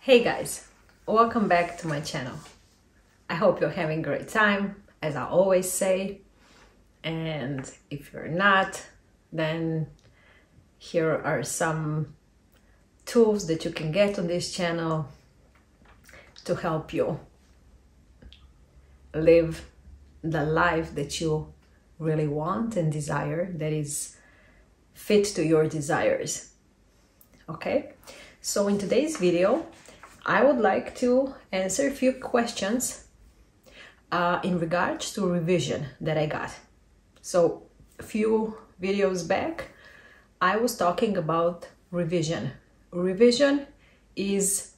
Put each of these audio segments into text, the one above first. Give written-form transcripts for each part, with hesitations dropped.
Hey guys, welcome back to my channel. I hope you're having a great time, as I always say. And if you're not, then here are some tools that you can get on this channel to help you live the life that you really want and desire, that is fit to your desires. Okay, so in today's video, I would like to answer a few questions in regards to revision that I got. So a few videos back, I was talking about revision. Revision is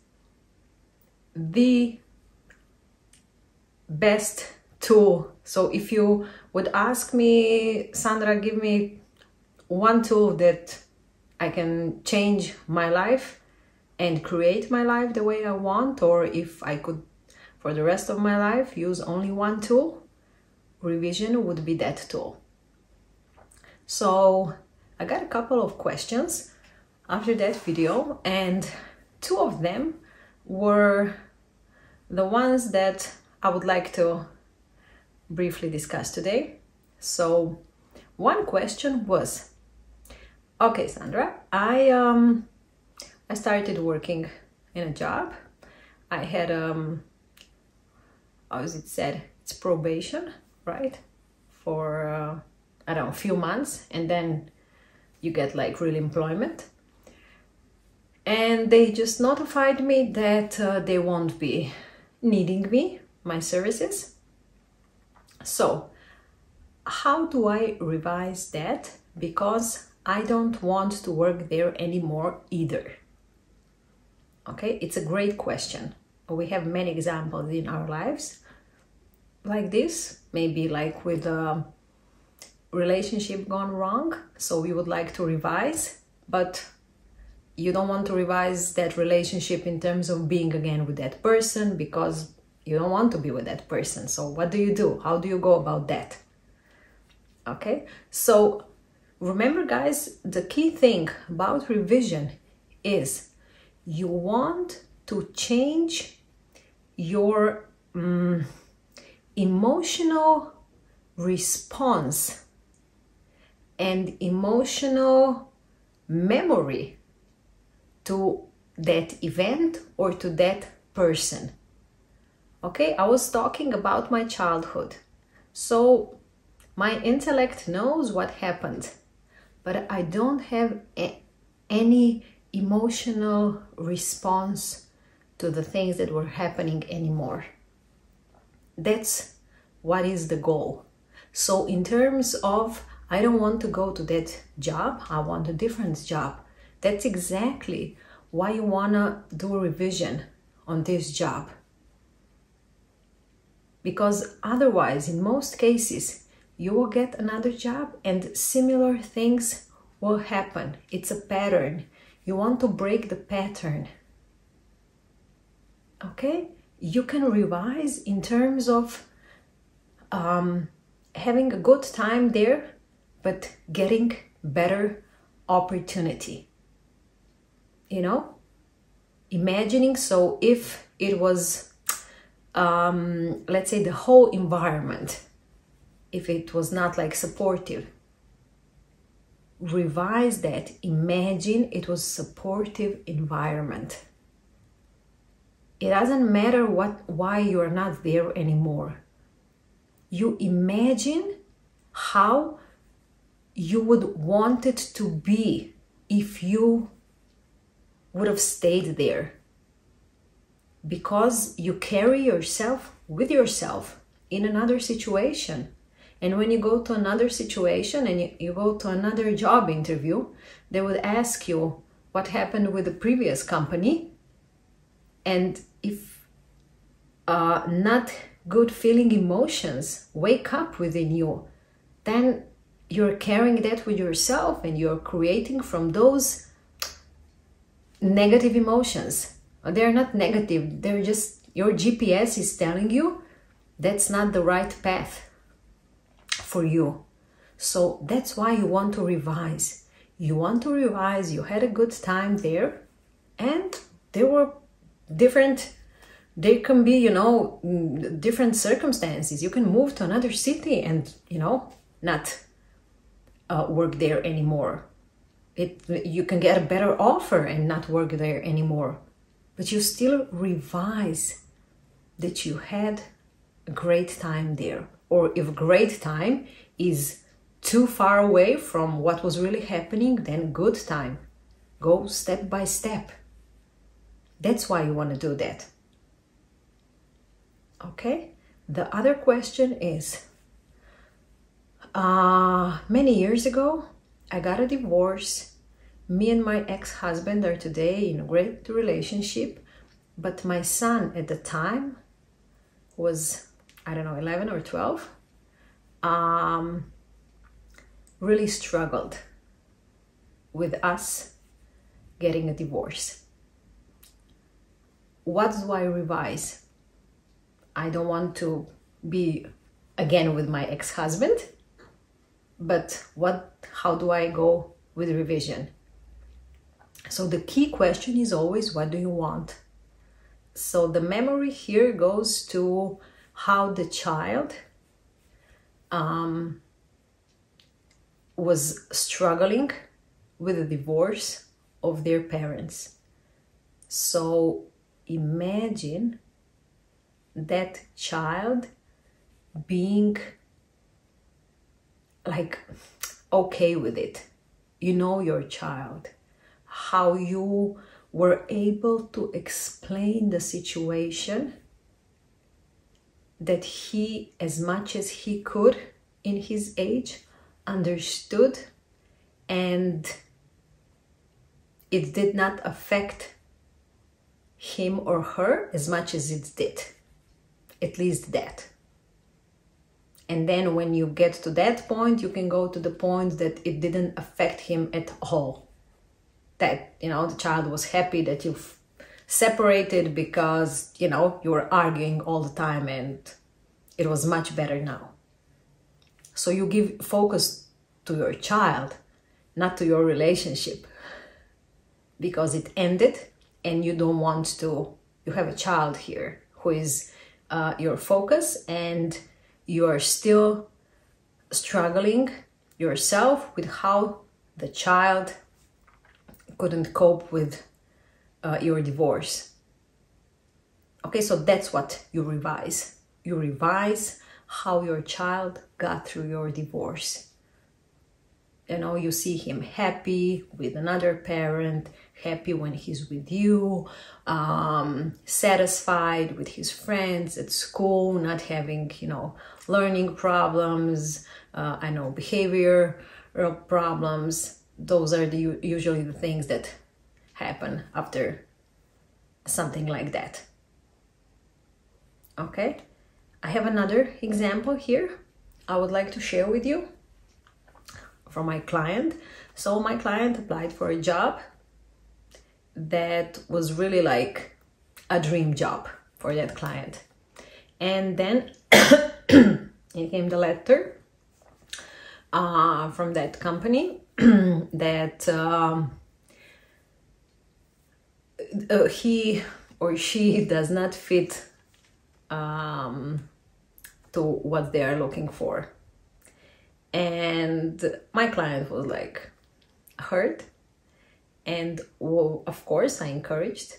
the best tool. So if you would ask me, Sandra, give me one tool that I can change my life and create my life the way I want, or if I could for the rest of my life use only one tool, revision would be that tool. So I got a couple of questions after that video, and two of them were the ones that I would like to briefly discuss today. So one question was, okay, Sandra, I started working in a job. I had, how is it said? It's probation, right? For, I don't know, a few months, and then you get like real employment. And they just notified me that they won't be needing me, my services. So how do I revise that? Because I don't want to work there anymore either. Okay, it's a great question. We have many examples in our lives like this, maybe like with a relationship gone wrong. So we would like to revise, but you don't want to revise that relationship in terms of being again with that person because you don't want to be with that person. So what do? How do you go about that? Okay, so remember guys, the key thing about revision is you want to change your emotional response and emotional memory to that event or to that person. Okay, I was talking about my childhood. So my intellect knows what happened, but I don't have any emotional response to the things that were happening anymore. That's what is the goal. So in terms of, I don't want to go to that job, I want a different job. That's exactly why you wanna do a revision on this job. Because otherwise, in most cases, you will get another job and similar things will happen. It's a pattern. You want to break the pattern. Okay? You can revise in terms of having a good time there, but getting better opportunity. You know? Imagining, so if it was, let's say the whole environment, if it was not like supportive, revise that. Imagine it was supportive environment. It doesn't matter why you're not there anymore. You imagine how you would want it to be if you would have stayed there. Because you carry yourself with yourself in another situation. And when you go to another situation and you go to another job interview, they would ask you what happened with the previous company. And if not good feeling emotions wake up within you, then you're carrying that with yourself and you're creating from those negative emotions. They're not negative, they're just, your GPS is telling you that's not the right path for you. So that's why you want to revise. You want to revise, you had a good time there, and there were there can be, you know, different circumstances. You can move to another city and, you know, not work there anymore. You can get a better offer and not work there anymore. But you still revise that you had a great time there. Or if great time is too far away from what was really happening, then good time. Go step by step. That's why you want to do that. Okay? The other question is, many years ago, I got a divorce. Me and my ex-husband are today in a great relationship, but my son at the time was, I don't know, 11 or 12, really struggled with us getting a divorce. What do I revise? I don't want to be again with my ex-husband, but how do I go with revision? So the key question is always, what do you want? So the memory here goes to how the child was struggling with the divorce of their parents. So imagine that child being like okay with it. You know your child, how you were able to explain the situation, that he, as much as he could in his age, understood, and it did not affect him or her as much as it did. At least that. And then when you get to that point, you can go to the point that it didn't affect him at all. That, you know, the child was happy that you've separated because, you know, you were arguing all the time and it was much better now. So you give focus to your child, not to your relationship, because it ended and you don't want to, you have a child here who is your focus, and you are still struggling yourself with how the child couldn't cope with your divorce. Okay, so that's what you revise. You revise how your child got through your divorce. You know, you see him happy with another parent, happy when he's with you, satisfied with his friends at school, not having, you know, learning problems, I know, behavior problems. Those are usually the things that happen after something like that. Okay, I have another example here I would like to share with you from my client. So my client applied for a job that was really like a dream job for that client. And then it came the letter from that company that he or she does not fit to what they are looking for. And my client was like hurt, and well, of course I encouraged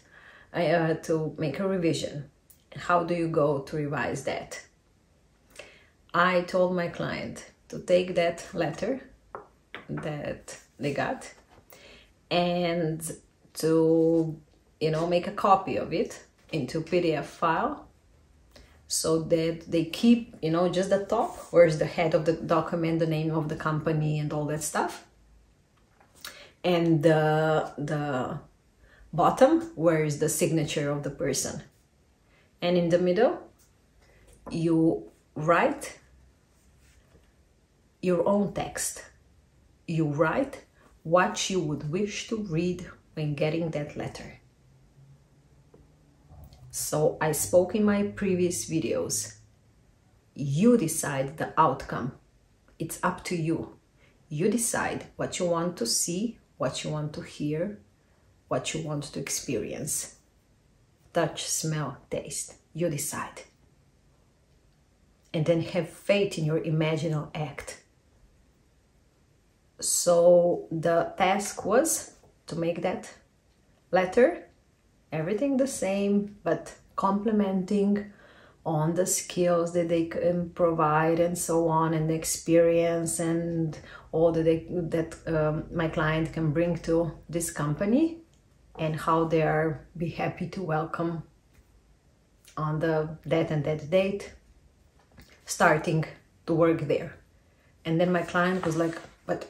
to make a revision. How do you go to revise that? I told my client to take that letter that they got and to, you know, make a copy of it into PDF file, so that they keep, you know, just the top, where's the head of the document, the name of the company and all that stuff. And the bottom, where is the signature of the person. And in the middle, you write your own text. You write what you would wish to read when getting that letter. So I spoke in my previous videos. You decide the outcome. It's up to you. You decide what you want to see, what you want to hear, what you want to experience. touch, smell, taste. You decide. And then have faith in your imaginal act. So the task was to make that letter, everything the same, but complementing on the skills that they can provide and so on, and the experience and all that my client can bring to this company, and how they are be happy to welcome on that and that date, starting to work there. And then my client was like, but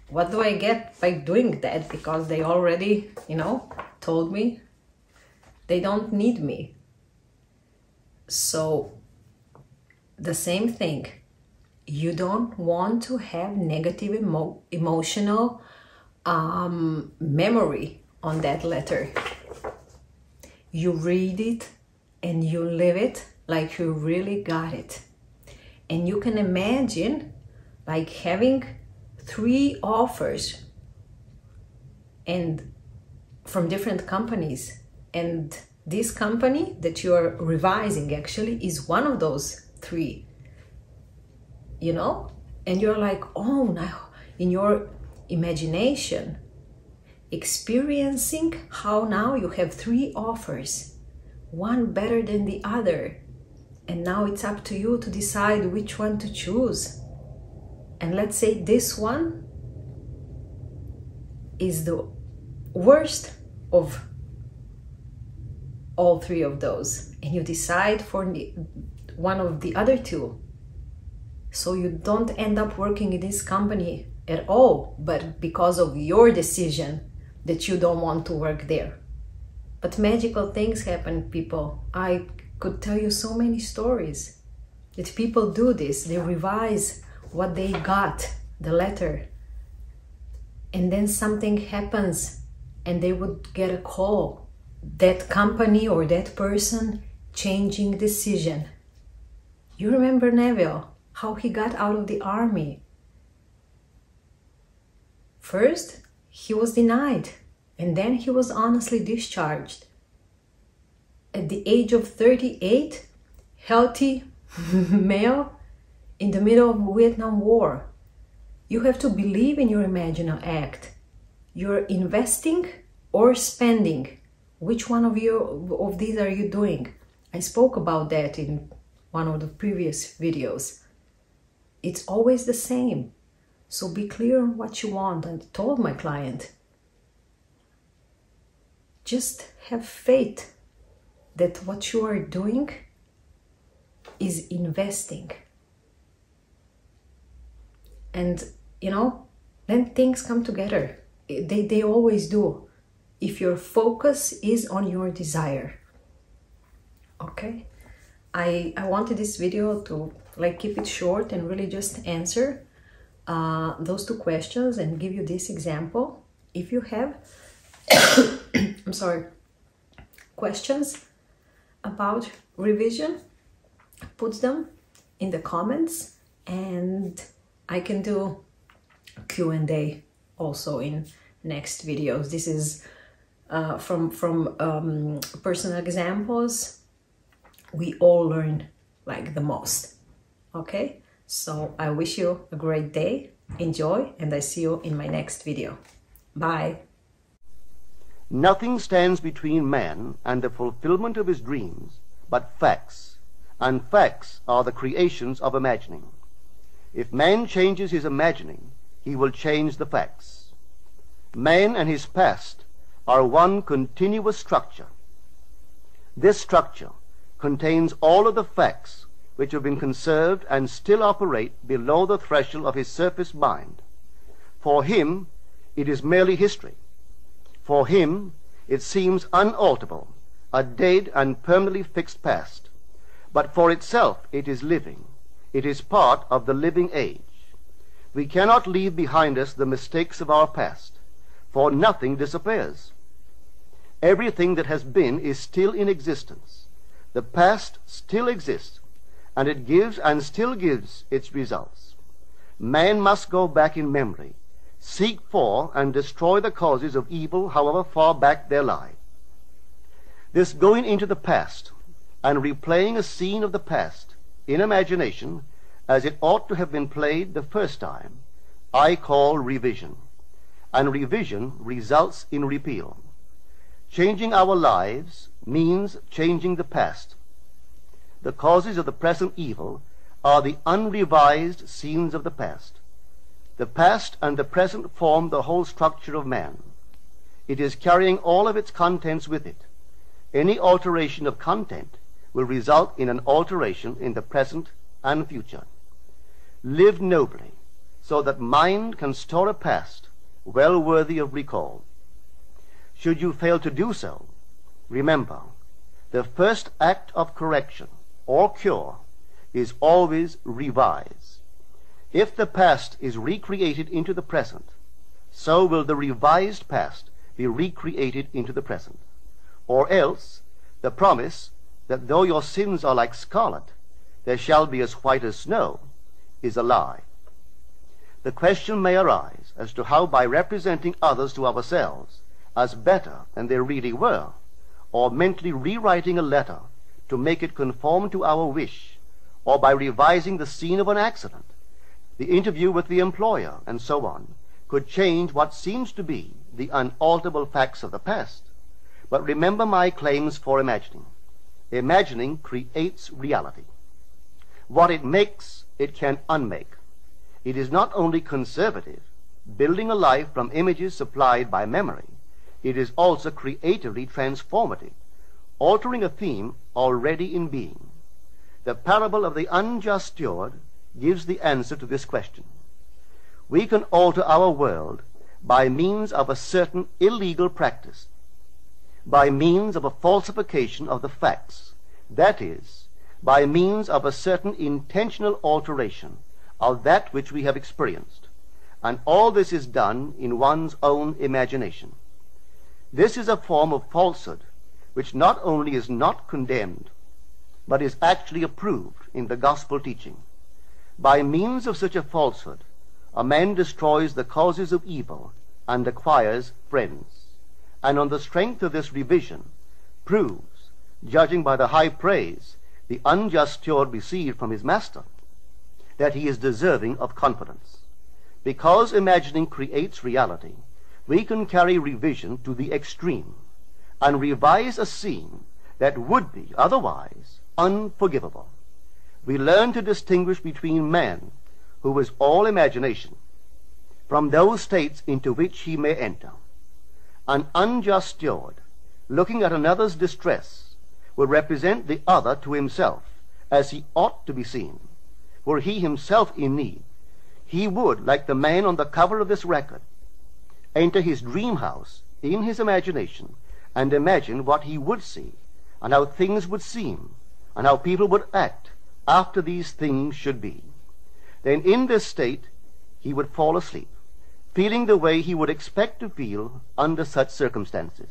what do I get by doing that? Because they already, told me they don't need me. So the same thing, you don't want to have negative emotional memory on that letter. You read it and you live it like you really got it. And you can imagine like having 3 offers and from different companies, and this company that you are revising actually is one of those 3, and you're like, oh, now in your imagination, experiencing how now you have 3 offers, one better than the other, and now it's up to you to decide which one to choose. And let's say this one is the worst of all 3 of those, and you decide for one of the other 2, so you don't end up working in this company at all, but because of your decision that you don't want to work there. But magical things happen, people. I could tell you so many stories that people do this. They revise what they got, the letter, and then something happens and they would get a call, that company or that person changing decision. You remember Neville, how he got out of the army. First, he was denied, and then he was honestly discharged. At the age of 38, healthy male in the middle of Vietnam War. You have to believe in your imaginal act. You're investing or spending. Which one of these are you doing? I spoke about that in one of the previous videos. It's always the same. So be clear on what you want. I told my client, just have faith that what you are doing is investing. And, then things come together. They always do. If your focus is on your desire. Okay? I wanted this video to keep it short and really just answer those 2 questions and give you this example. If you have I'm sorry, questions about revision, put them in the comments, and I can do Q&A also in next videos. This is from personal examples. We all learn the most. Okay, so I wish you a great day, enjoy, and I see you in my next video. Bye. Nothing stands between man and the fulfillment of his dreams but facts, and facts are the creations of imagining. If man changes his imagining, he will change the facts. Man and his past are one continuous structure. This structure contains all of the facts which have been conserved and still operate below the threshold of his surface mind. For him, it is merely history. For him, it seems unalterable, a dead and permanently fixed past. But for itself, it is living. It is part of the living age. We cannot leave behind us the mistakes of our past, for nothing disappears. Everything that has been is still in existence. The past still exists, and it gives and still gives its results. Man must go back in memory, seek for and destroy the causes of evil, however far back they lie. This going into the past and replaying a scene of the past in imagination as it ought to have been played the first time, I call revision. And revision results in repeal. Changing our lives means changing the past. The causes of the present evil are the unrevised scenes of the past. The past and the present form the whole structure of man. It is carrying all of its contents with it. Any alteration of content will result in an alteration in the present and future. Live nobly, so that mind can store a past well worthy of recall. Should you fail to do so, remember, the first act of correction or cure is always revise. If the past is recreated into the present, so will the revised past be recreated into the present. Or else, the promise that though your sins are like scarlet, they shall be as white as snow, is a lie. The question may arise as to how, by representing others to ourselves as better than they really were, or mentally rewriting a letter to make it conform to our wish, or by revising the scene of an accident, the interview with the employer, and so on, could change what seems to be the unalterable facts of the past. But remember my claims for imagining. Imagining creates reality. What it makes, it can unmake. It is not only conservative, building a life from images supplied by memory, it is also creatively transformative, altering a theme already in being. The parable of the unjust steward gives the answer to this question. We can alter our world by means of a certain illegal practice, by means of a falsification of the facts, that is, by means of a certain intentional alteration of that which we have experienced, and all this is done in one's own imagination. This is a form of falsehood which not only is not condemned, but is actually approved in the gospel teaching. By means of such a falsehood, a man destroys the causes of evil and acquires friends, and on the strength of this revision proves, judging by the high praise the unjust steward received from his master, that he is deserving of confidence. Because imagining creates reality, we can carry revision to the extreme and revise a scene that would be otherwise unforgivable. We learn to distinguish between man, who is all imagination, from those states into which he may enter. An unjust steward, looking at another's distress, will represent the other to himself as he ought to be seen. Were he himself in need, he would, like the man on the cover of this record, enter his dream house in his imagination and imagine what he would see, and how things would seem, and how people would act after these things should be. Then in this state he would fall asleep, feeling the way he would expect to feel under such circumstances.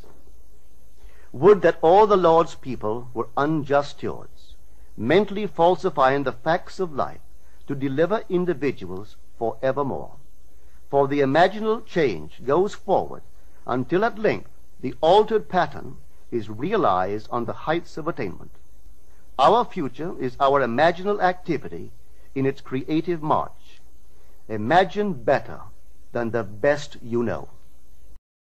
Would that all the Lord's people were unjust stewards, mentally falsifying the facts of life to deliver individuals forevermore. For the imaginal change goes forward until at length the altered pattern is realized on the heights of attainment. Our future is our imaginal activity in its creative march. Imagine better than the best you know.